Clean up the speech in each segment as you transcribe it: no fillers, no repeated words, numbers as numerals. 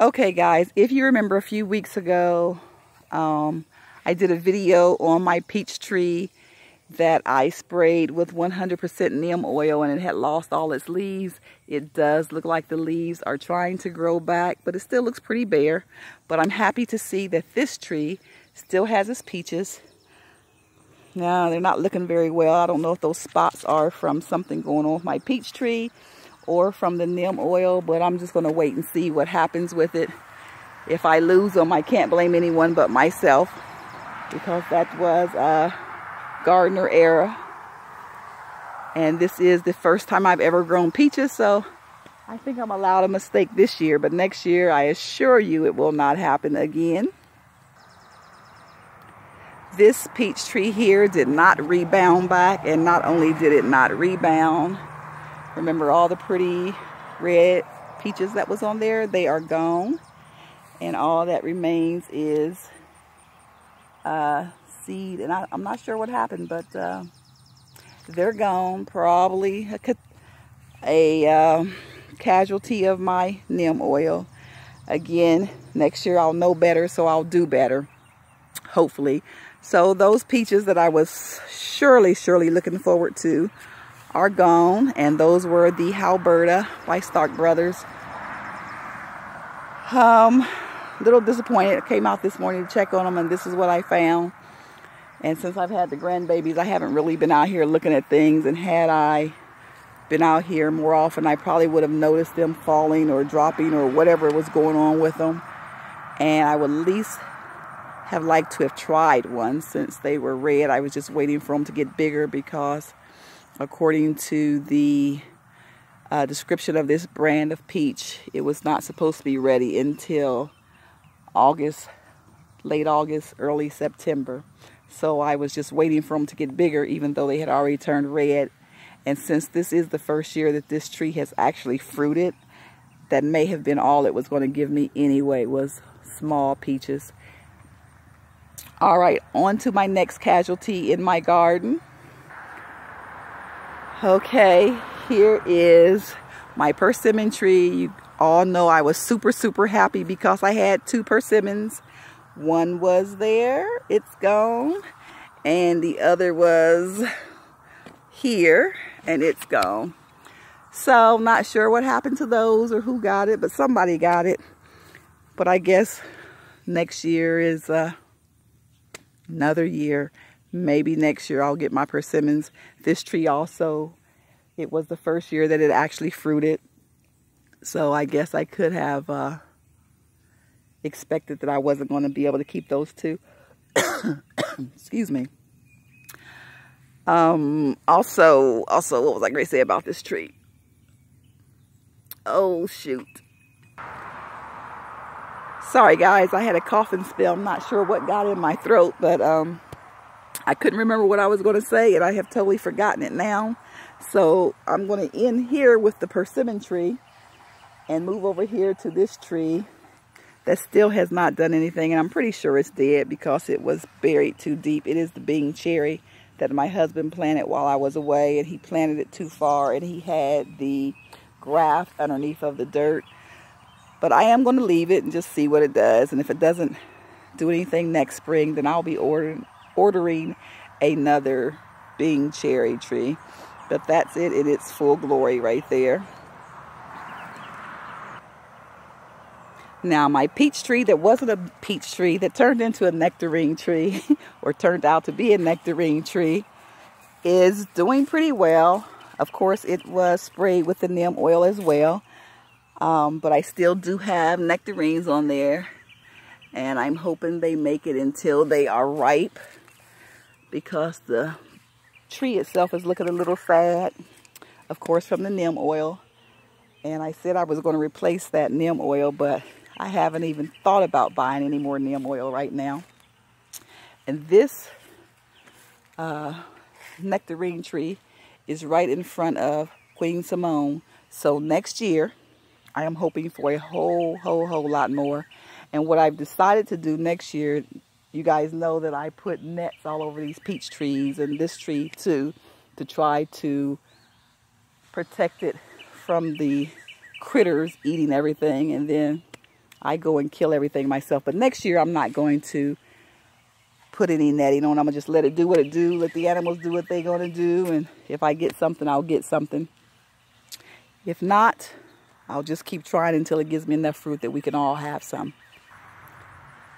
Okay guys, if you remember a few weeks ago, I did a video on my peach tree that I sprayed with 100% neem oil and it had lost all its leaves. It does look like the leaves are trying to grow back, but it still looks pretty bare. But I'm happy to see that this tree still has its peaches. Now, they're not looking very well. I don't know if those spots are from something going on with my peach tree or from the neem oil, but I'm just going to wait and see what happens with it. If I lose them, I can't blame anyone but myself, because that was a gardener error. And this is the first time I've ever grown peaches, so I think I'm allowed a mistake this year, but next year I assure you it will not happen again. This peach tree here did not rebound back, and not only did it not rebound, remember all the pretty red peaches that was on there? They are gone. And all that remains is seed. And I'm not sure what happened, but they're gone. Probably a casualty of my neem oil. Again, next year I'll know better, so I'll do better. Hopefully. So those peaches that I was surely looking forward to are gone, and those were the Halberta by Stark Brothers. Little disappointed. I came out this morning to check on them, and this is what I found. And since I've had the grandbabies, I haven't really been out here looking at things, and had I been out here more often, I probably would have noticed them falling or dropping or whatever was going on with them. And I would at least have liked to have tried one. Since they were red, I was just waiting for them to get bigger, because according to the description of this brand of peach, it was not supposed to be ready until August, late August, early September. So I was just waiting for them to get bigger, even though they had already turned red. And since this is the first year that this tree has actually fruited, that may have been all it was going to give me anyway, was small peaches. All right, on to my next casualty in my garden. Okay, here is my persimmon tree. You all know I was super happy because I had 2 persimmons. One was there, it's gone, and the other was here, and it's gone. So not sure what happened to those or who got it, but somebody got it. But I guess next year is another year. Maybe next year I'll get my persimmons. This tree also, it was the first year that it actually fruited. So I guess I could have expected that I wasn't going to be able to keep those 2. Excuse me. Also, what was I going to say about this tree? Oh, shoot. Sorry, guys. I had a coughing spell. I'm not sure what got in my throat, but I couldn't remember what I was going to say, and I have totally forgotten it now. So I'm going to end here with the persimmon tree and move over here to this tree that still has not done anything, and I'm pretty sure it's dead because it was buried too deep. It is the Bing cherry that my husband planted while I was away, and he planted it too far, and he had the graft underneath of the dirt. But I am going to leave it and just see what it does, and if it doesn't do anything next spring, then I'll be ordering another Bing cherry tree. But that's it in its full glory right there. Now, my peach tree that wasn't a peach tree, that turned into a nectarine tree, or turned out to be a nectarine tree, is doing pretty well. Of course, it was sprayed with the neem oil as well. But I still do have nectarines on there. And I'm hoping they make it until they are ripe, because the tree itself is looking a little sad, of course, from the neem oil. And I said I was going to replace that neem oil, but I haven't even thought about buying any more neem oil right now. And this nectarine tree is right in front of Queen Simone. So next year, I am hoping for a whole lot more. And what I've decided to do next year, you guys know that I put nets all over these peach trees and this tree too, to try to protect it from the critters eating everything. And then I go and kill everything myself. But next year, I'm not going to put any netting on. I'm going to just let it do what it do. Let the animals do what they're going to do. And if I get something, I'll get something. If not, I'll just keep trying until it gives me enough fruit that we can all have some.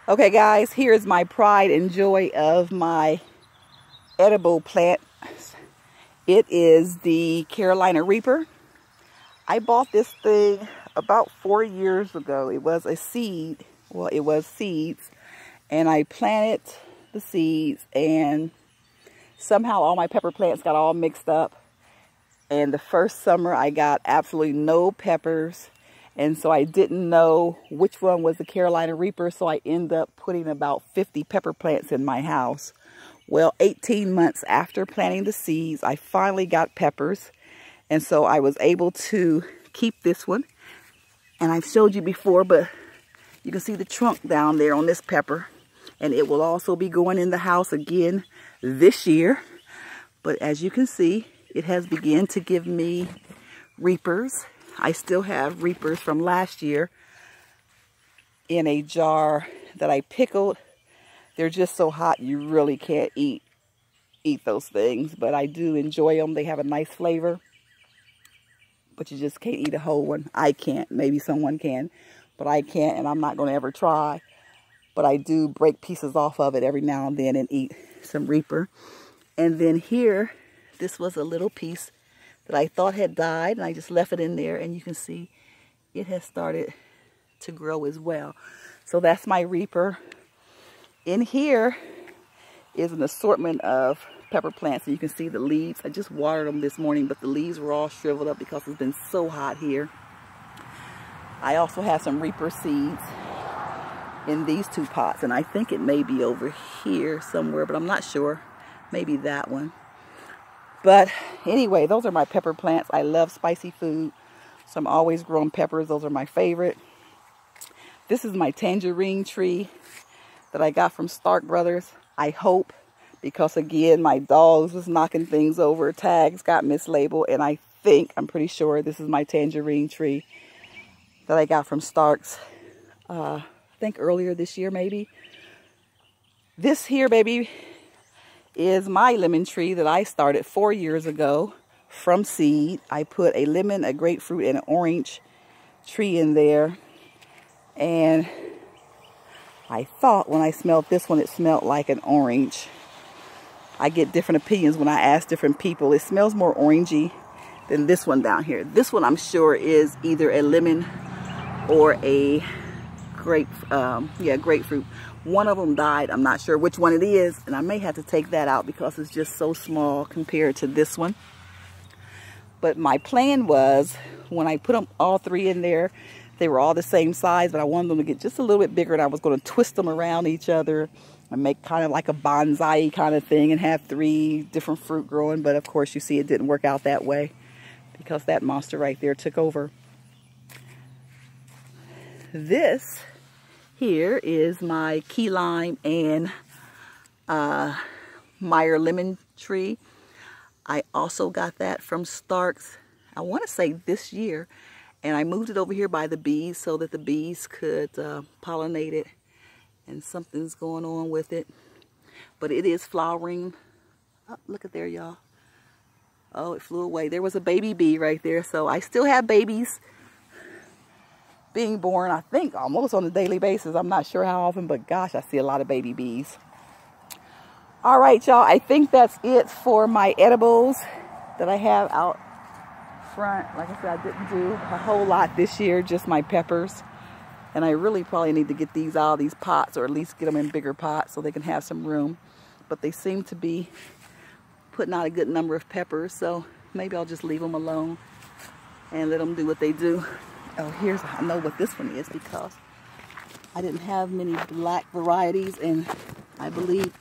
Okay, guys, here's my pride and joy of my edible plant. It is the Carolina Reaper. I bought this thing about 4 years ago. It was a seed. Well, it was seeds. And I planted the seeds, and somehow all my pepper plants got all mixed up. And the first summer I got absolutely no peppers, and so I didn't know which one was the Carolina Reaper, so I ended up putting about 50 pepper plants in my house. Well, 18 months after planting the seeds, I finally got peppers, and so I was able to keep this one. And I've showed you before, but you can see the trunk down there on this pepper, and it will also be going in the house again this year. But as you can see, it has begun to give me reapers. I still have reapers from last year in a jar that I pickled. They're just so hot you really can't eat those things, but I do enjoy them. They have a nice flavor, but you just can't eat a whole one. I can't. Maybe someone can, but I can't, and I'm not going to ever try. But I do break pieces off of it every now and then and eat some reaper. And then here, this was a little piece that I thought had died, and I just left it in there, and you can see it has started to grow as well. So that's my reaper. In here is an assortment of pepper plants, and you can see the leaves. I just watered them this morning, but the leaves were all shriveled up because it's been so hot here. I also have some reaper seeds in these two pots, and I think it may be over here somewhere, but I'm not sure. Maybe that one. But anyway, those are my pepper plants. I love spicy food, so I'm always growing peppers. Those are my favorite. This is my tangerine tree that I got from Stark Brothers. I hope, because again, my dogs was knocking things over. Tags got mislabeled, and I'm pretty sure this is my tangerine tree that I got from Stark's, I think earlier this year maybe. This here, baby, is my lemon tree that I started 4 years ago from seed. I put a lemon, a grapefruit, and an orange tree in there. And I thought when I smelled this one, it smelled like an orange. I get different opinions when I ask different people. It smells more orangey than this one down here. This one I'm sure is either a lemon or a grapefruit. One of them died. I'm not sure which one it is, and I may have to take that out because it's just so small compared to this one. But my plan was, when I put them all three in there, they were all the same size, but I wanted them to get just a little bit bigger, and I was going to twist them around each other and make kind of like a bonsai kind of thing and have 3 different fruit growing. But of course, you see it didn't work out that way because that monster right there took over. This here is my key lime and Meyer lemon tree. I also got that from Stark's, I want to say this year, and I moved it over here by the bees so that the bees could pollinate it, and something's going on with it. But it is flowering. Oh, look at there, y'all. Oh, it flew away. There was a baby bee right there, so I still have babies being born, I think, almost on a daily basis. I'm not sure how often, but gosh, I see a lot of baby bees. All right, y'all, I think that's it for my edibles that I have out front. Like I said, I didn't do a whole lot this year, just my peppers. And I really probably need to get these out of these pots, or at least get them in bigger pots so they can have some room. But they seem to be putting out a good number of peppers, so maybe I'll just leave them alone and let them do what they do. Oh, I know what this one is, because I didn't have many black varieties, and I believe,